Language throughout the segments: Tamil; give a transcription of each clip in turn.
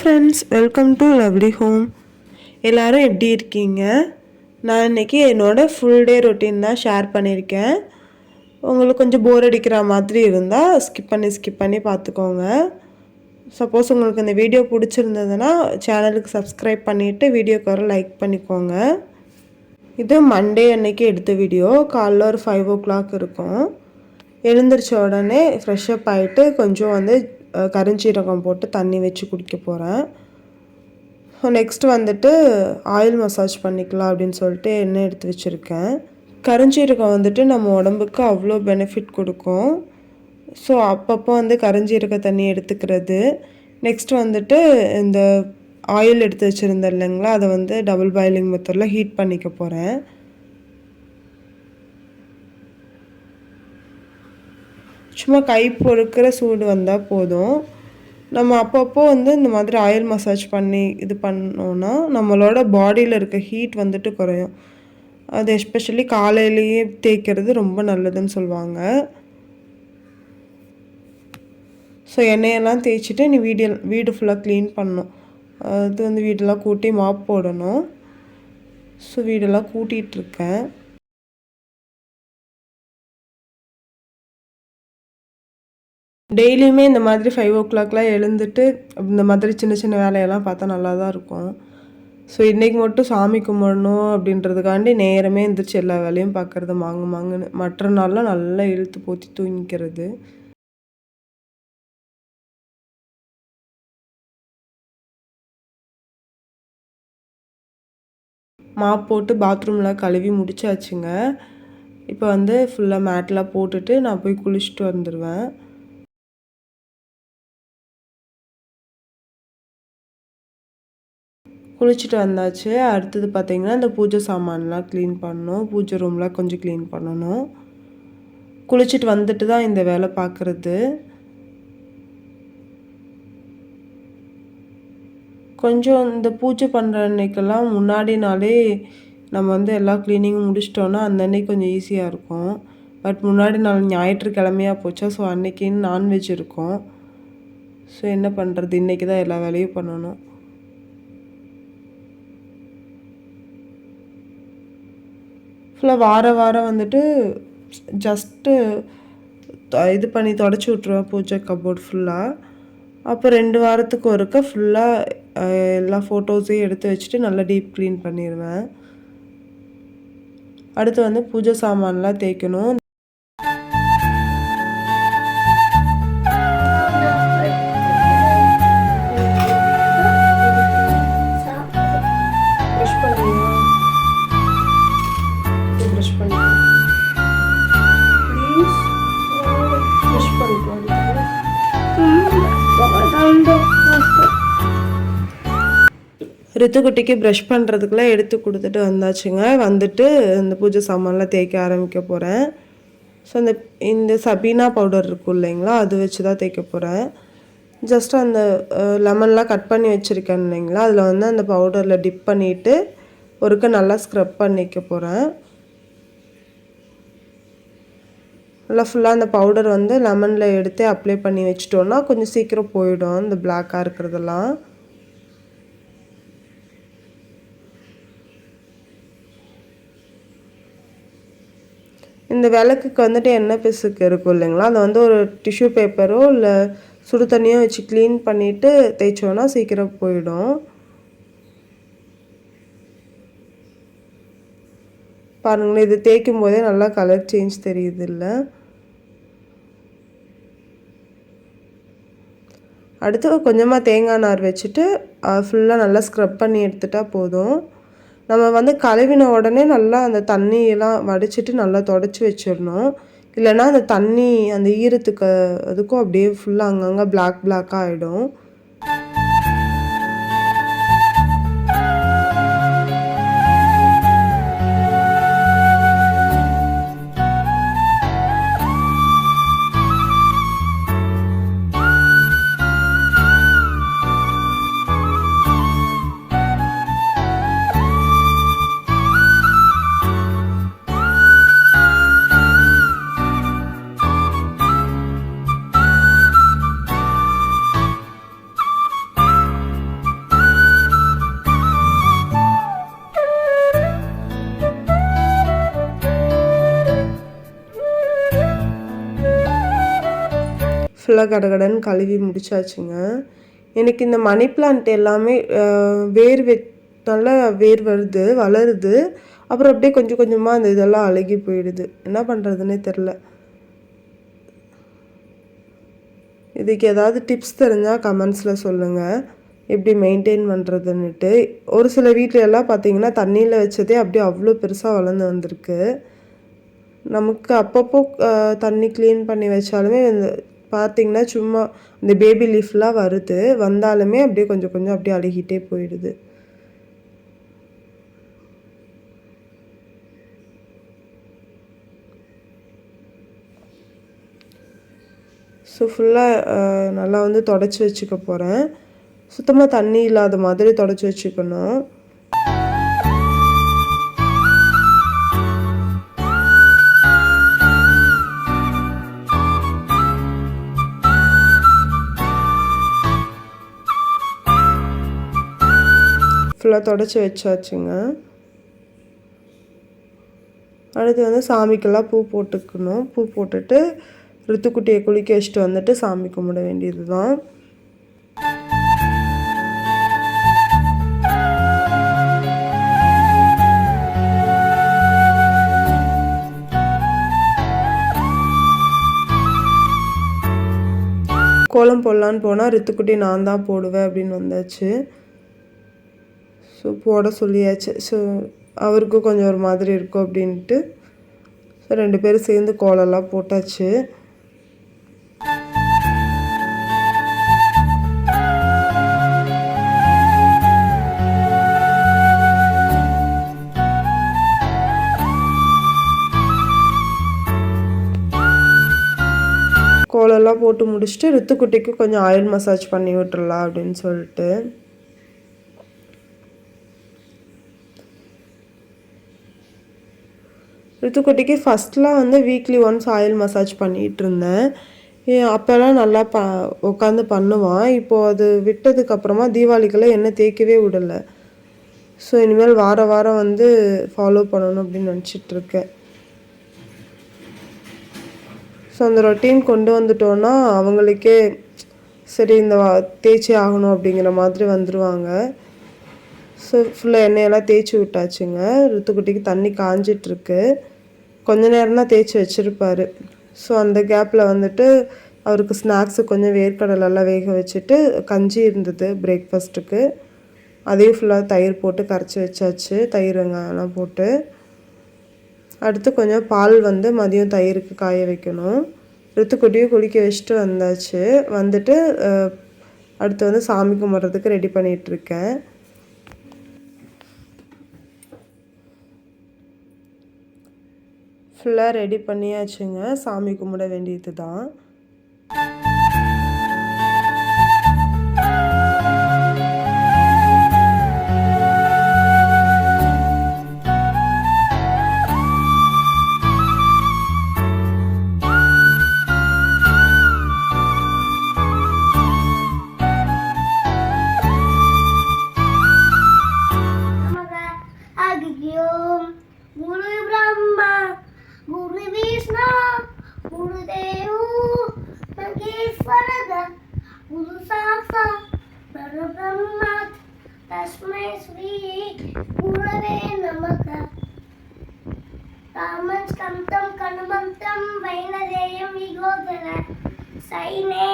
Friends, welcome to lovely home. எல்லோரும் எப்படி இருக்கீங்க? நான் இன்றைக்கி என்னோடய ஃபுல் டே ரொட்டீன் தான் ஷேர் பண்ணியிருக்கேன். உங்களுக்கு கொஞ்சம் போர் அடிக்கிற மாதிரி இருந்தால் ஸ்கிப் பண்ணி பார்த்துக்கோங்க. சப்போஸ் உங்களுக்கு இந்த வீடியோ பிடிச்சிருந்ததுன்னா சேனலுக்கு சப்ஸ்கிரைப் பண்ணிவிட்டு வீடியோக்கு வர லைக் பண்ணிக்கோங்க. இது மண்டே அன்னைக்கு எடுத்த வீடியோ. காலைல ஒரு 5 o'clock இருக்கும். எழுந்திரிச்ச உடனே ஃப்ரெஷ்அப் ஆகிட்டு கொஞ்சம் கருஞ்சீரகம் போட்டு தண்ணி வச்சு குடிக்க போகிறேன். நெக்ஸ்ட் ஆயில் மசாஜ் பண்ணிக்கலாம் அப்படின்னு சொல்லிட்டு எண்ணெய் எடுத்து வச்சுருக்கேன். கருஞ்சீரகம் நம்ம உடம்புக்கு அவ்வளோ பெனிஃபிட் கொடுக்கும். ஸோ அப்பப்போ கருஞ்சீரக தண்ணி எடுத்துக்கிறது. நெக்ஸ்ட் இந்த ஆயில் எடுத்து வச்சுருந்தேன் இல்லைங்களா, அதை டபுள் பாயிலிங் மெத்தடில் ஹீட் பண்ணிக்க போகிறேன். சும்மா கை பொறுக்கிற சூடு வந்தால் போதும். நம்ம அப்பப்போ இந்த மாதிரி ஆயில் மசாஜ் பண்ணி இது பண்ணோன்னா நம்மளோட பாடியில் இருக்க ஹீட் குறையும். அது எஸ்பெஷலி காலையிலேயே தேய்க்கிறது ரொம்ப நல்லதுன்னு சொல்லுவாங்க. ஸோ எண்ணெயெல்லாம் தேய்ச்சிட்டு நீ வீடு ஃபுல்லாக க்ளீன் பண்ணணும். அது வீடெல்லாம் கூட்டி மாப் போடணும். ஸோ வீடெல்லாம் கூட்டிகிட்ருக்கேன். டெய்லியுமே இந்த மாதிரி 5 o'clockலாம் எழுந்துட்டு இந்த மாதிரி சின்ன சின்ன வேலையெல்லாம் பார்த்தா நல்லா தான் இருக்கும். ஸோ இன்றைக்கி மட்டும் சாமி கும்பிடணும் அப்படின்றதுக்காண்டி நேரமே எழுந்திரிச்சு எல்லா வேலையும் பார்க்குறது மாங்குன்னு. மற்ற நாள்லாம் நல்லா இழுத்து போற்றி தூங்கிக்கிறது. மாப் போட்டு பாத்ரூம்லாம் கழுவி முடிச்சாச்சுங்க. இப்போ ஃபுல்லாக மேட்லாம் போட்டுட்டு நான் போய் குளிச்சுட்டு வந்துடுவேன். குளிச்சுட்டு வந்தாச்சு. அடுத்தது பார்த்திங்கன்னா இந்த பூஜை சாமான்லாம் க்ளீன் பண்ணணும். பூஜை ரூம்லாம் கொஞ்சம் க்ளீன் பண்ணணும். குளிச்சுட்டு வந்துட்டு தான் இந்த வேலை பார்க்குறது. கொஞ்சம் இந்த பூஜை பண்ணுற அன்னைக்கெல்லாம் முன்னாடி நாளே நம்ம எல்லா க்ளீனிங்கும் முடிச்சிட்டோன்னா அந்த அன்னைக்கு கொஞ்சம் ஈஸியாக இருக்கும். பட் முன்னாடி நாள் ஞாயிற்றுக்கிழமையாக போச்சா, ஸோ அன்னைக்குன்னு நான்வெஜ் இருக்கும். ஸோ என்ன பண்ணுறது, இன்றைக்கி தான் எல்லா வேலையும் பண்ணணும். ஃபுல்லாக வாரம் ஜஸ்ட்டு இது பண்ணி தொடச்சி விட்ருவேன் பூஜை கபோர்ட் ஃபுல்லாக. அப்போ 2 வாரத்துக்கு ஒருக்க ஃபுல்லாக எல்லா ஃபோட்டோஸையும் எடுத்து வச்சுட்டு நல்லா டீப் க்ளீன் பண்ணிடுவேன். அடுத்து பூஜை சாமான்லாம் தேய்க்கணும். ரித்துக்குட்டிக்கு ப்ரஷ் பண்ணுறதுக்குலாம் எடுத்து கொடுத்துட்டு வந்தாச்சுங்க. இந்த பூஜை சாமான்லாம் தேய்க்க ஆரம்பிக்க போகிறேன். ஸோ இந்த சபீனா பவுடர் இருக்கும் இல்லைங்களா, அது வச்சு தான் தேய்க்க போகிறேன். ஜஸ்ட் அந்த லெமன்லாம் கட் பண்ணி வச்சுருக்கேன் இல்லைங்களா, அதில் அந்த பவுடரில் டிப் பண்ணிவிட்டு ஒருக்க நல்லா ஸ்க்ரப் பண்ணிக்க போகிறேன். நல்லா ஃபுல்லாக அந்த பவுடர் லெமனில் எடுத்து அப்ளை பண்ணி வச்சிட்டோன்னா கொஞ்சம் சீக்கிரம் போயிடும் இந்த பிளாக்காக இருக்கிறதெல்லாம். இந்த விளக்குக்கு எண்ணெய் பிசுக்கு இருக்கும் இல்லைங்களா, அதை ஒரு டிஷ்யூ பேப்பரோ இல்லை சுடு தண்ணியோ வச்சு க்ளீன் பண்ணிவிட்டு தேய்ச்சோன்னா சீக்கிரம் போயிடும். பாருங்களேன், இது தேய்க்கும் போதே நல்லா கலர் சேஞ்ச் தெரியுது இல்லை. அடுத்து கொஞ்சமாக தேங்காய் நார் வச்சுட்டு ஃபுல்லாக நல்லா ஸ்க்ரப் பண்ணி எடுத்துட்டால் போதும். நம்ம கழுவின உடனே நல்லா அந்த தண்ணியெல்லாம் வடிச்சிட்டு நல்லா தொடச்சி வச்சிடணும். இல்லைன்னா அந்த தண்ணி அந்த ஈரத்துக்கு அதுக்கும் அப்படியே ஃபுல்லாக அங்கங்கே பிளாக்காக ஆகிடும். ஃபுல்லாக கடகடன்னு கழுவி முடிச்சாச்சுங்க. எனக்கு இந்த மணி பிளான்ட் எல்லாமே வேர் நல்லா வேர் வருது, வளருது. அப்புறம் அப்படியே கொஞ்சம் கொஞ்சமாக அந்த இதெல்லாம் அழுகி போயிடுது. என்ன பண்ணுறதுன்னே தெரில. இதுக்கு ஏதாவது டிப்ஸ் தெரிஞ்சால் கமெண்ட்ஸில் சொல்லுங்கள், எப்படி மெயின்டைன் பண்ணுறதுன்னுட்டு. ஒரு சில வீட்டிலலாம் பார்த்தீங்கன்னா தண்ணியில் வச்சதே அப்படியே அவ்வளோ பெருசாக வளர்ந்து வந்திருக்கு. நமக்கு அப்பப்போ தண்ணி க்ளீன் பண்ணி வச்சாலுமே இந்த பார்த்திங்கன்னா சும்மா இந்த பேபி லீஃப்லாம் வருது, வந்தாலுமே அப்படியே கொஞ்சம் கொஞ்சம் அப்படியே அழுகிட்டே போயிடுது. ஸோ ஃபுல்லாக நல்லா வந்து தொடச்சி வச்சுக்க போகிறேன். சுத்தமாக தண்ணி இல்லாத மாதிரி தொடச்சி வச்சுக்கணும். ஃபுல்லாக தொடச்சி வச்சாச்சுங்க. அடுத்து வந்து சாமிக்கெல்லாம் பூ போட்டுக்கணும். பூ போட்டுட்டு ரித்துக்குட்டியை குளிக்க வச்சுட்டு வந்துட்டு சாமி கும்பிட வேண்டியது தான். கோலம் போடலான்னு போனால் ரித்துக்குட்டி நான் தான் போடுவேன் அப்படின்னு வந்தாச்சு. ஸோ போட சொல்லியாச்சு. ஸோ அவருக்கும் கொஞ்சம் ஒரு மாதிரி இருக்கும் அப்படின்ட்டு ஸோ 2 பேரும் சேர்ந்து கோலம்லாம் போட்டாச்சு. கோலம்லாம் போட்டு முடிச்சுட்டு ரித்துக்குட்டிக்கு கொஞ்சம் ஆயில் மசாஜ் பண்ணி விட்டுறலாம் அப்படின்னு சொல்லிட்டு. ரித்துக்குட்டிக்கு ஃபஸ்ட்லாம் வந்து வீக்லி ஒன்ஸ் ஆயில் மசாஜ் பண்ணிகிட்டு இருந்தேன். அப்போல்லாம் நல்லா உட்காந்து பண்ணுவான். இப்போது அது விட்டதுக்கப்புறமா தீபாவளிக்கெல்லாம் எண்ணெய் தேய்க்கவே விடலை. ஸோ இனிமேல் வார வாரம் வந்து ஃபாலோ பண்ணணும் அப்படின்னு நினச்சிட்ருக்கேன். ஸோ அந்த ரொட்டீன் கொண்டு வந்துட்டோன்னா அவங்களுக்கே சரி இந்த தேய்ச்சி ஆகணும் அப்படிங்கிற மாதிரி வந்துடுவாங்க. ஸோ ஃபுல்லாக எண்ணெயெல்லாம் தேய்ச்சி விட்டாச்சுங்க. ரித்துக்குட்டிக்கு தண்ணி காஞ்சிட்ருக்கு. கொஞ்ச நேரம் தான் தேய்ச்சி வச்சுருப்பார். ஸோ அந்த கேப்பில் வந்துட்டு அவருக்கு ஸ்நாக்ஸு கொஞ்சம் வேர்க்கடலெல்லாம் வேக வச்சுட்டு கஞ்சி இருந்தது பிரேக்ஃபாஸ்ட்டுக்கு. அதையும் ஃபுல்லாக தயிர் போட்டு கரைச்சி வச்சாச்சு, தயிர் வெங்காயம்லாம் போட்டு. அடுத்து கொஞ்சம் பால் வந்து மதியம் தயிருக்கு காய வைக்கணும். ரித்துக்குட்டியும் குளிக்க வச்சுட்டு வந்தாச்சு. வந்துட்டு அடுத்து வந்து சாமி கும்பிட்றதுக்கு ரெடி பண்ணிகிட்ருக்கேன். ஃபுல்லாக ரெடி பண்ணியாச்சுங்க. சாமி கும்பிட வேண்டியது தான். तस्मै श्री गुरवे नमः। रामं स्कन्तं कनुमन्तं वैनदेयं विगोदर सैने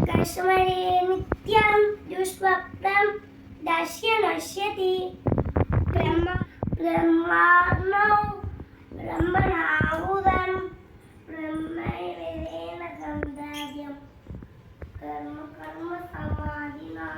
कस्मरे नित्यं दुष्स्वप्नं दश्य नश्यति ब्रह्मार्णौ ब्रह्मणाहुतं ब्रह्मैवेन गन्धर्व्यं कर्म कर्म समाधिना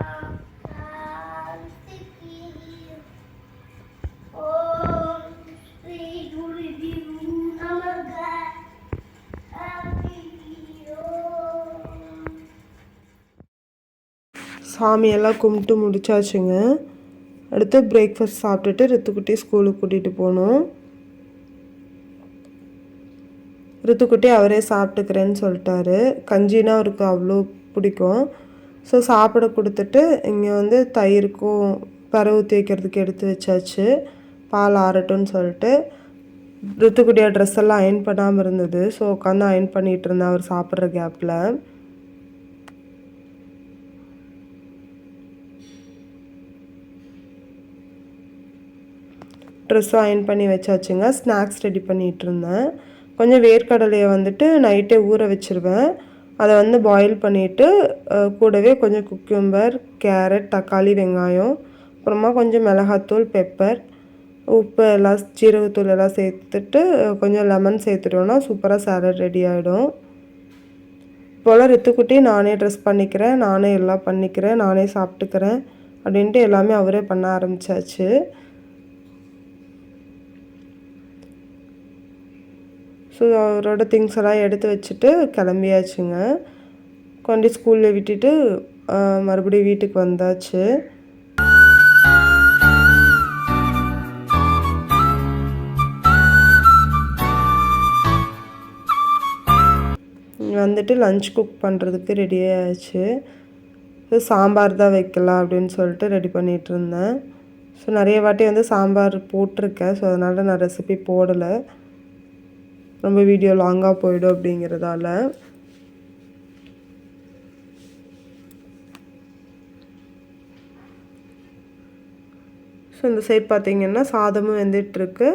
சாமியெல்லாம் கும்பிட்டு முடிச்சாச்சுங்க. அடுத்து பிரேக்ஃபாஸ்ட் சாப்பிட்டுட்டு ரித்துக்குட்டி ஸ்கூலுக்கு கூட்டிகிட்டு போகணும். ரித்துக்குட்டி அவரே சாப்பிட்டுக்கிறேன்னு சொல்லிட்டாரு. கஞ்சினா அவருக்கு அவ்வளோ பிடிக்கும். ஸோ சாப்பிட கொடுத்துட்டு இங்கே வந்து தயிருக்கும் பறவை ஊற்றி வைக்கிறதுக்கு எடுத்து வச்சாச்சு. பால் ஆறட்டும்னு சொல்லிட்டு ருத்துக்குடியா ட்ரெஸ் எல்லாம் அயன் பண்ணாமல் இருந்தது. ஸோ உட்காந்து அயன் பண்ணிகிட்டு இருந்தேன் அவர் சாப்பிட்ற கேப்பில். ட்ரெஸ்ஸும் அயன் பண்ணி வச்சாச்சுங்க. ஸ்நாக்ஸ் ரெடி பண்ணிகிட்டு இருந்தேன். கொஞ்சம் வேர்க்கடலையை வந்துட்டு நைட்டே ஊற வச்சுருவேன். அதை வந்து பாயில் பண்ணிவிட்டு கூடவே கொஞ்சம் குக்கும்பர், கேரட், தக்காளி, வெங்காயம், அப்புறமா கொஞ்சம் மிளகாத்தூள், பெப்பர், உப்பு எல்லாம், ஜீரகத்தூள் எல்லாம் சேர்த்துட்டு கொஞ்சம் லெமன் சேர்த்துட்டோன்னா சூப்பராக சாலட் ரெடி ஆகிடும். இப்போலாம் ரித்துக்குட்டி நானே ட்ரெஸ் பண்ணிக்கிறேன், நானே எல்லாம் பண்ணிக்கிறேன், நானே சாப்பிட்டுக்கிறேன் அப்படின்ட்டு எல்லாமே அவரே பண்ண ஆரம்பித்தாச்சு. ஸோ அவரோட திங்ஸ் எல்லாம் எடுத்து வச்சுட்டு கிளம்பியாச்சுங்க. கொண்டு ஸ்கூலில் விட்டுட்டு மறுபடியும் வீட்டுக்கு வந்தாச்சு. வந்துட்டு லஞ்ச் குக் பண்ணுறதுக்கு ரெடி ஆயாச்சு. சாம்பார் தான் வைக்கலாம் அப்படின்னு சொல்லிட்டு ரெடி பண்ணிகிட்டு இருந்தேன். ஸோ நிறைய வாட்டி வந்து சாம்பார் போட்டிருக்கேன். ஸோ அதனால் நான் ரெசிபி போடலை, ரொம்ப வீடியோ லாங்காக போயிடும் அப்படிங்கிறதால. ஸோ இந்த சைட் பார்த்திங்கன்னா சாதமும் வெந்துட்டுருக்கு.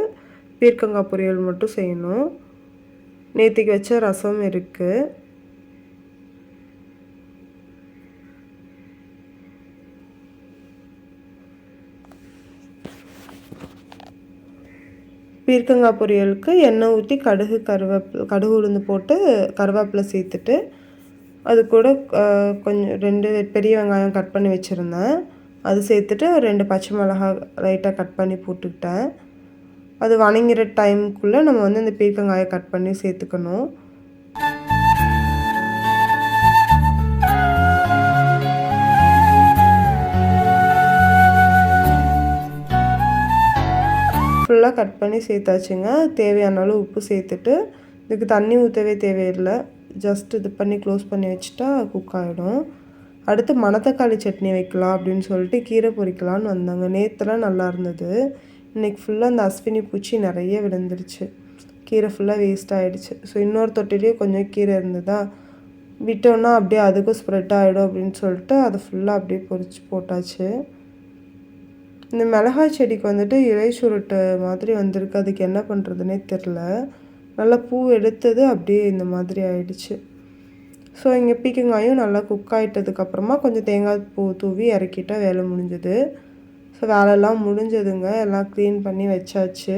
பீர்க்கங்காய் பொரியல் மட்டும் செய்யணும். நேற்றுக்கு வச்ச ரசம் இருக்குது. பீர்க்கங்காய் பொரியலுக்கு எண்ணெய் ஊற்றி கடுகு உளுந்து போட்டு கருவேப்பிலை சேர்த்துட்டு அது கூட கொஞ்சம் 2 பெரிய வெங்காயம் கட் பண்ணி வச்சுருந்தேன், அது சேர்த்துட்டு 2 பச்சை மிளகாய் லைட்டாக கட் பண்ணி போட்டுக்கிட்டேன். அது வணங்கிற டைமுக்குள்ளே நம்ம வந்து இந்த பீர்க்கங்காயை கட் பண்ணி சேர்த்துக்கணும். ஃபுல்லாக கட் பண்ணி சேர்த்தாச்சுங்க. தேவையான அளவு உப்பு சேர்த்துட்டு, இதுக்கு தண்ணி ஊற்றவே தேவையில்லை, ஜஸ்ட் இது பண்ணி க்ளோஸ் பண்ணி வச்சுட்டா குக் ஆகிடும். அடுத்து மணத்தக்காளி சட்னி வைக்கலாம் அப்படின்னு சொல்லிட்டு கீரை பொரிக்கலான்னு வந்தாங்க. நேற்றுலாம் நல்லா இருந்தது, இன்றைக்கி ஃபுல்லாக அந்த அஸ்வினி பூச்சி நிறைய விழுந்துருச்சு, கீரை ஃபுல்லாக வேஸ்ட் ஆகிடுச்சு. ஸோ இன்னொரு தொட்டிலையும் கொஞ்சம் கீரை இருந்ததா, விட்டோன்னா அப்படியே அதுக்கும் ஸ்ப்ரெட் ஆகிடும் அப்படின்னு சொல்லிட்டு அதை ஃபுல்லாக அப்படியே பொரிச்சு போட்டாச்சு. இந்த மிளகாய் செடிக்கு வந்துட்டு இலை சுருட்டு மாதிரி வந்திருக்கு, அதுக்கு என்ன பண்ணுறதுனே தெரில. நல்லா பூ எடுத்தது அப்படியே இந்த மாதிரி ஆயிடுச்சு. ஸோ இங்கே பீக்கங்காயும் நல்லா குக் ஆகிட்டதுக்கப்புறமா கொஞ்சம் தேங்காய் பூ தூவி இறக்கிட்டால் வேலை முடிஞ்சுது. ஸோ வேலையெல்லாம் முடிஞ்சதுங்க, எல்லாம் க்ளீன் பண்ணி வச்சாச்சு.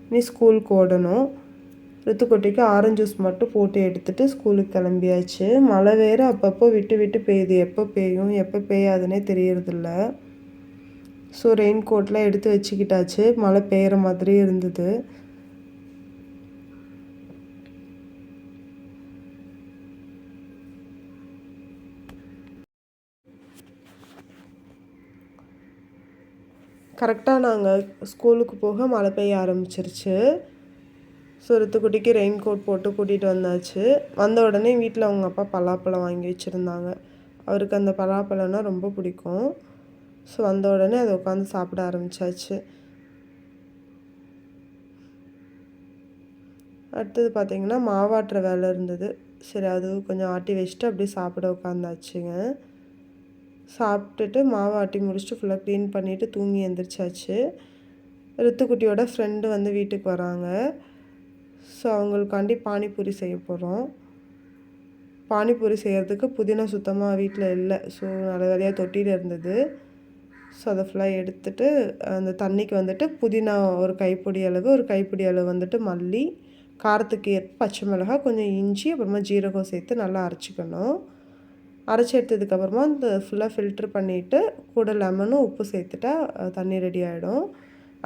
இனி ஸ்கூலுக்கு ஓடணும். ரித்துக்குட்டிக்கு ஆரஞ்சு ஜூஸ் மட்டும் போட்டு எடுத்துகிட்டு ஸ்கூலுக்கு கிளம்பியாச்சு. மழை வேறு அப்பப்போ விட்டு விட்டு பெய்யுது, எப்போ பெய்யும் எப்போ பெய்யாதுன்னே தெரியறதில்ல. ஸோ ரெயின் கோட்லாம் எடுத்து வச்சுக்கிட்டாச்சு, மழை பெய்கிற மாதிரி இருந்தது. கரெக்டாக நாங்கள் ஸ்கூலுக்கு போக மழை பெய்ய ஆரம்பிச்சிருச்சு. ஸோ ரித்துக்குட்டிக்கு ரெயின் கோட் போட்டு கூட்டிகிட்டு வந்தாச்சு. வந்த உடனே வீட்டில் அவங்க அப்பா பலாப்பழம் வாங்கி வச்சுருந்தாங்க, அவருக்கு அந்த பலாப்பழம்னா ரொம்ப பிடிக்கும். ஸோ வந்த உடனே அதை உட்காந்து சாப்பிட ஆரம்பித்தாச்சு. அடுத்தது பார்த்திங்கன்னா மாவாட்டுற வேலை இருந்தது, சரி அது கொஞ்சம் ஆட்டி வச்சுட்டு அப்படியே சாப்பிட உட்காந்தாச்சுங்க. சாப்பிட்டுட்டு மாவு ஆட்டி முடிச்சுட்டு ஃபுல்லாக க்ளீன் பண்ணிவிட்டு தூங்கி எழுந்திரிச்சாச்சு. ரித்துக்குட்டியோட ஃப்ரெண்டு வந்து வீட்டுக்கு வராங்க. ஸோ அவங்களுக்காண்டி பானிபூரி செய்ய போகிறோம். பானிபூரி செய்கிறதுக்கு புதினா சுத்தமாக வீட்டில் இல்லை, ஸோ நல்ல வேலையாக தொட்டியில் இருந்தது. ஸோ அதை ஃபுல்லாக எடுத்துகிட்டு அந்த தண்ணிக்கு வந்துட்டு புதினா ஒரு கைப்பிடி அளவு வந்துட்டு மல்லி, காரத்துக்கு ஏற்ப பச்சை மிளகாய், கொஞ்சம் இஞ்சி, அப்புறமா ஜீரகம் சேர்த்து நல்லா அரைச்சிக்கணும். அரைச்சி எடுத்ததுக்கப்புறமா இந்த ஃபுல்லாக ஃபில்ட்ரு பண்ணிவிட்டு கூட லெமனும் உப்பு சேர்த்துட்டா தண்ணி ரெடி ஆகிடும்.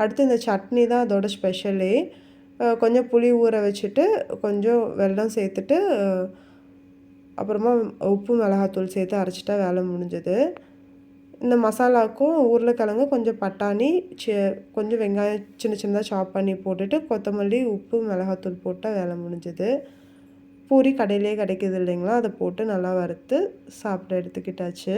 அடுத்து இந்த சட்னி தான் அதோட ஸ்பெஷலே. கொஞ்சம் புளி ஊற வச்சுட்டு கொஞ்சம் வெல்லம் சேர்த்துட்டு அப்புறமா உப்பு மிளகாத்தூள் சேர்த்து அரைச்சிட்டா வேலை முடிஞ்சது. இந்த மசாலாவுக்கும் உருளைக்கிழங்கு, கொஞ்சம் பட்டாணி, கொஞ்சம் வெங்காயம் சின்ன சின்னதாக சாப் பண்ணி போட்டுட்டு கொத்தமல்லி, உப்பு, மிளகாத்தூள் போட்டால் வேலை முடிஞ்சது. பூரி கடையிலே கிடைக்கிது இல்லைங்களா, அதை போட்டு நல்லா வறுத்து சாப்பிட எடுத்துக்கிட்டாச்சு.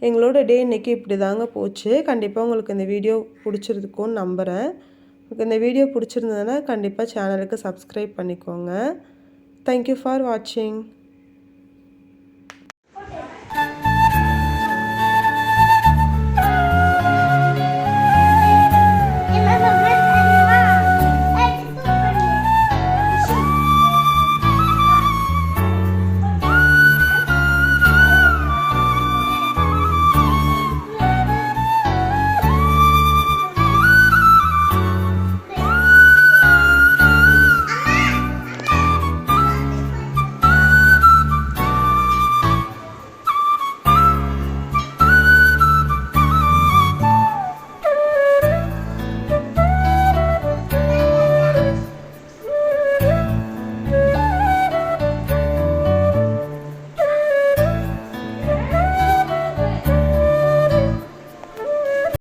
எங்களோட டே இன்றைக்கி இப்படி தாங்க போச்சு. கண்டிப்பாக உங்களுக்கு இந்த வீடியோ பிடிச்சிருக்கும்னு நம்புகிறேன். உங்களுக்கு இந்த வீடியோ பிடிச்சிருந்ததுன்னா கண்டிப்பாக சேனலுக்கு சப்ஸ்கிரைப் பண்ணிக்கோங்க. தேங்க்யூ ஃபார் வாட்சிங்.